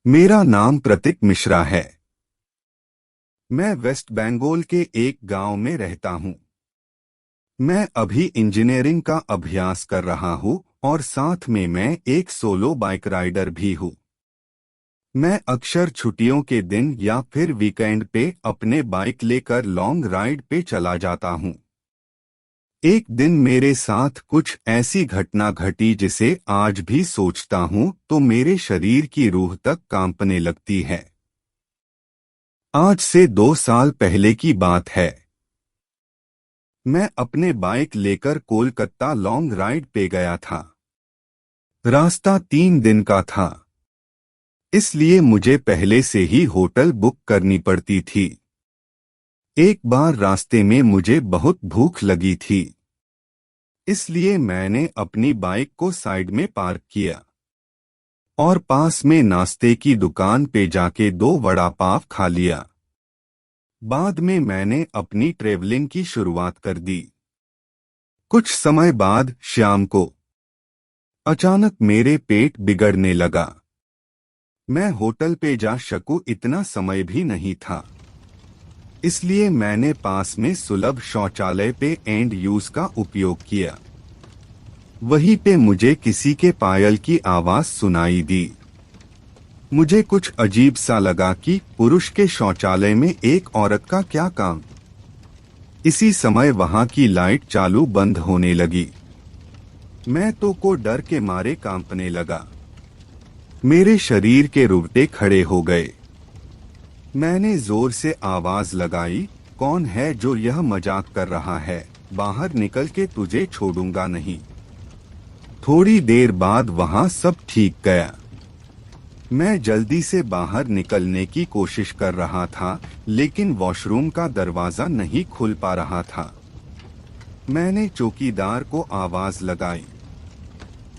मेरा नाम प्रतीक मिश्रा है। मैं वेस्ट बंगाल के एक गांव में रहता हूं। मैं अभी इंजीनियरिंग का अभ्यास कर रहा हूं और साथ में मैं एक सोलो बाइक राइडर भी हूं। मैं अक्सर छुट्टियों के दिन या फिर वीकेंड पे अपने बाइक लेकर लॉन्ग राइड पे चला जाता हूं। एक दिन मेरे साथ कुछ ऐसी घटना घटी जिसे आज भी सोचता हूं तो मेरे शरीर की रूह तक कांपने लगती है। आज से 2 साल पहले की बात है। मैं अपने बाइक लेकर कोलकाता लॉन्ग राइड पे गया था। रास्ता 3 दिन का था, इसलिए मुझे पहले से ही होटल बुक करनी पड़ती थी। एक बार रास्ते में मुझे बहुत भूख लगी थी, इसलिए मैंने अपनी बाइक को साइड में पार्क किया और पास में नाश्ते की दुकान पे जाके 2 वड़ा पाव खा लिया। बाद में मैंने अपनी ट्रेवलिंग की शुरुआत कर दी। कुछ समय बाद शाम को अचानक मेरे पेट बिगड़ने लगा। मैं होटल पे जा सकूं इतना समय भी नहीं था, इसलिए मैंने पास में सुलभ शौचालय पे एंड यूज का उपयोग किया। वहीं पे मुझे किसी के पायल की आवाज सुनाई दी। मुझे कुछ अजीब सा लगा कि पुरुष के शौचालय में एक औरत का क्या काम। इसी समय वहां की लाइट चालू बंद होने लगी। मैं तो को डर के मारे कांपने लगा। मेरे शरीर के रोंगटे खड़े हो गए। मैंने जोर से आवाज लगाई, कौन है जो यह मजाक कर रहा है? बाहर निकल के तुझे छोड़ूंगा नहीं। थोड़ी देर बाद वहां सब ठीक गया। मैं जल्दी से बाहर निकलने की कोशिश कर रहा था, लेकिन वॉशरूम का दरवाजा नहीं खुल पा रहा था। मैंने चौकीदार को आवाज लगाई,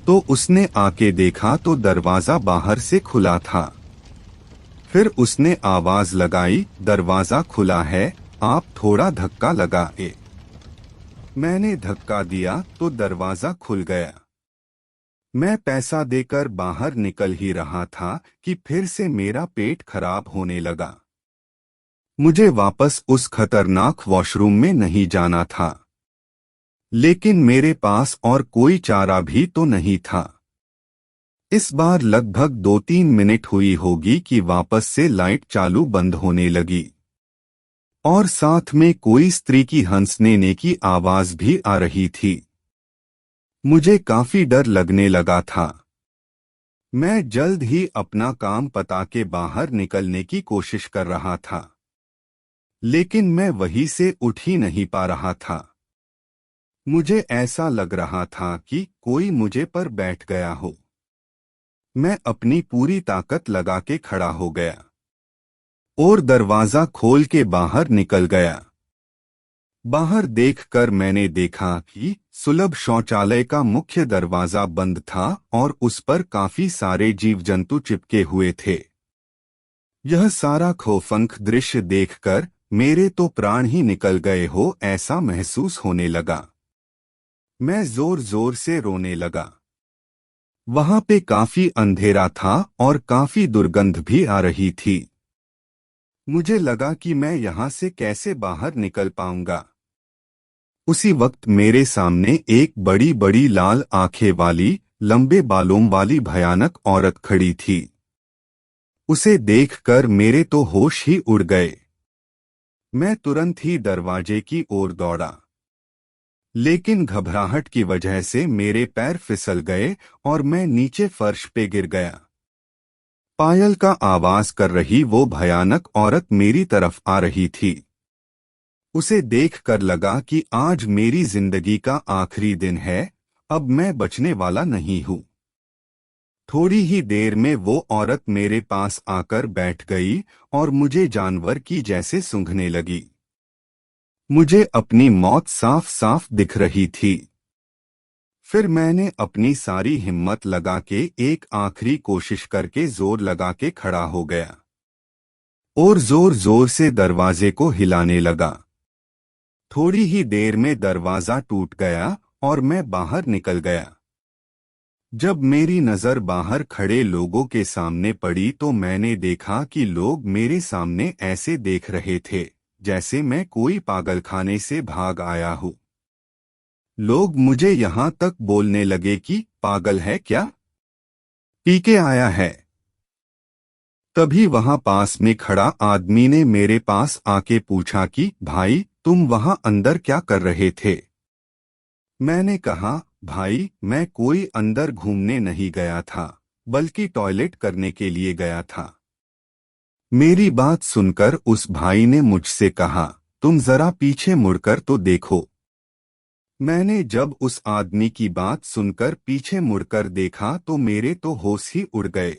तो उसने आके देखा तो दरवाजा बाहर से खुला था। फिर उसने आवाज लगाई, दरवाजा खुला है, आप थोड़ा धक्का लगाए। मैंने धक्का दिया तो दरवाजा खुल गया। मैं पैसा देकर बाहर निकल ही रहा था कि फिर से मेरा पेट खराब होने लगा। मुझे वापस उस खतरनाक वॉशरूम में नहीं जाना था, लेकिन मेरे पास और कोई चारा भी तो नहीं था। इस बार लगभग 2-3 मिनट हुई होगी कि वापस से लाइट चालू बंद होने लगी और साथ में कोई स्त्री की हंसने की आवाज भी आ रही थी। मुझे काफी डर लगने लगा था। मैं जल्द ही अपना काम पता के बाहर निकलने की कोशिश कर रहा था, लेकिन मैं वहीं से उठ ही नहीं पा रहा था। मुझे ऐसा लग रहा था कि कोई मुझे पर बैठ गया हो। मैं अपनी पूरी ताकत लगा के खड़ा हो गया और दरवाजा खोल के बाहर निकल गया। बाहर देखकर मैंने देखा कि सुलभ शौचालय का मुख्य दरवाजा बंद था और उस पर काफी सारे जीव जंतु चिपके हुए थे। यह सारा खौफनाक दृश्य देखकर मेरे तो प्राण ही निकल गए हो ऐसा महसूस होने लगा। मैं जोर जोर से रोने लगा। वहां पे काफी अंधेरा था और काफी दुर्गंध भी आ रही थी। मुझे लगा कि मैं यहां से कैसे बाहर निकल पाऊंगा। उसी वक्त मेरे सामने एक बड़ी बड़ी लाल आंखें वाली, लंबे बालों वाली भयानक औरत खड़ी थी। उसे देखकर मेरे तो होश ही उड़ गए। मैं तुरंत ही दरवाजे की ओर दौड़ा, लेकिन घबराहट की वजह से मेरे पैर फिसल गए और मैं नीचे फर्श पे गिर गया। पायल का आवाज कर रही वो भयानक औरत मेरी तरफ आ रही थी। उसे देखकर लगा कि आज मेरी जिंदगी का आखिरी दिन है, अब मैं बचने वाला नहीं हूँ। थोड़ी ही देर में वो औरत मेरे पास आकर बैठ गई और मुझे जानवर की जैसे सूंघने लगी। मुझे अपनी मौत साफ साफ दिख रही थी। फिर मैंने अपनी सारी हिम्मत लगा के एक आखिरी कोशिश करके जोर लगा के खड़ा हो गया और जोर जोर से दरवाजे को हिलाने लगा। थोड़ी ही देर में दरवाजा टूट गया और मैं बाहर निकल गया। जब मेरी नजर बाहर खड़े लोगों के सामने पड़ी तो मैंने देखा कि लोग मेरे सामने ऐसे देख रहे थे जैसे मैं कोई पागलखाने से भाग आया हूँ। लोग मुझे यहाँ तक बोलने लगे कि पागल है क्या, पी के आया है। तभी वहां पास में खड़ा आदमी ने मेरे पास आके पूछा कि भाई तुम वहां अंदर क्या कर रहे थे। मैंने कहा भाई मैं कोई अंदर घूमने नहीं गया था, बल्कि टॉयलेट करने के लिए गया था। मेरी बात सुनकर उस भाई ने मुझसे कहा तुम जरा पीछे मुड़कर तो देखो। मैंने जब उस आदमी की बात सुनकर पीछे मुड़कर देखा तो मेरे तो होश ही उड़ गए।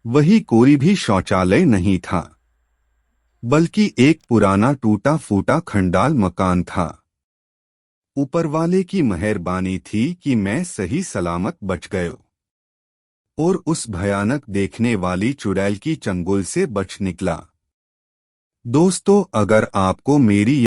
वही कोई भी शौचालय नहीं था, बल्कि एक पुराना टूटा फूटा खंडाल मकान था। ऊपर वाले की मेहरबानी थी कि मैं सही सलामत बच गया और उस भयानक देखने वाली चुड़ैल की चंगुल से बच निकला। दोस्तों, अगर आपको मेरी